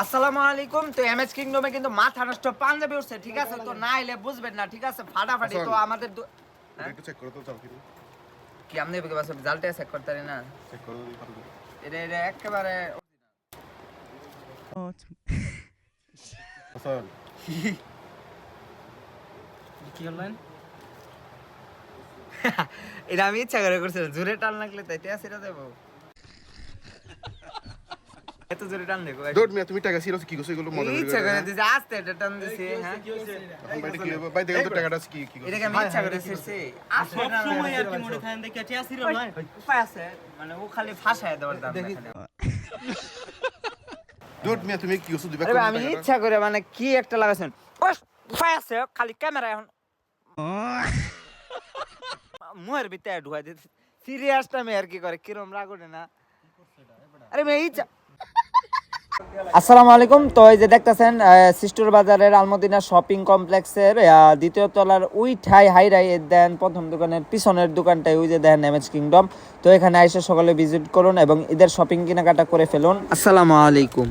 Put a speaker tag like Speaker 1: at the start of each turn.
Speaker 1: আসসালামু আলাইকুম। তো এমএস কিংডমে কিন্তু মাথা নষ্ট পাঞ্জাবি উঠছে, ঠিক আছে? তো না এলে বুঝবেন না, ঠিক আছে? ফাটাফাটি তো আমাদের
Speaker 2: একটু চেক করো তো চাও কি
Speaker 1: কি আপনি বাস রেজাল্টে চেক করতে পারি না?
Speaker 2: চেক করো দিই কত
Speaker 1: এটা একেবারে
Speaker 2: হাসান
Speaker 1: কি হলেন? এটা আমি ইচ্ছা করে করছি, জোরে টান লাগলে তাইতে আসিরা দেবো। এত জোরে টান দেখো
Speaker 2: দৌড় মিয়া তুমি টাকা সিরিয়াস কি করছো এগুলো মজা করে
Speaker 1: ইচ্ছা করে দিছে, আস্তে এটা টান দিছে। হ্যাঁ
Speaker 2: এখন বাইরে কি হবে ভাই দেখেন তো টাকাটা কি কি করছো
Speaker 1: এটাকে আমি ইচ্ছা করে দিছি, আস্তে
Speaker 3: সব
Speaker 1: টান
Speaker 3: সময় আর কি মনে খান দেখে টিয়া সিরিয়াল নয়
Speaker 1: উপায় আছে, মানে ও খালি ফাঁসায় দেওয়ার দাম দেখেন।
Speaker 2: দৌড় মিয়া তুমি কি করছো দিবা
Speaker 1: আরে আমি ইচ্ছা করে, মানে কি একটা লাগাছেন ওই উপায় আছে, খালি ক্যামেরা এখন মুহের ভিতরে ঢুকাই দিতে সিরিয়াস টাইমে আর কি করে, কিরম রাগ ওঠে না? আরে ভাই ইচ্ছা। আসসালামু আলাইকুম। তো এই যে দেখতেছেন সিস্টুর বাজারের আলমদিনা শপিং কমপ্লেক্সের দ্বিতীয় তলার ওই ঠাই হাইরাই দেন প্রথম দোকানের পিছনের দোকানটাই ওই যে দেখেন এমএস কিংডম। তো এখানে এসে সকালে ভিজিট করুন এবং ঈদের শপিং কেনাকাটা করে ফেলুন। আসসালামু আলাইকুম।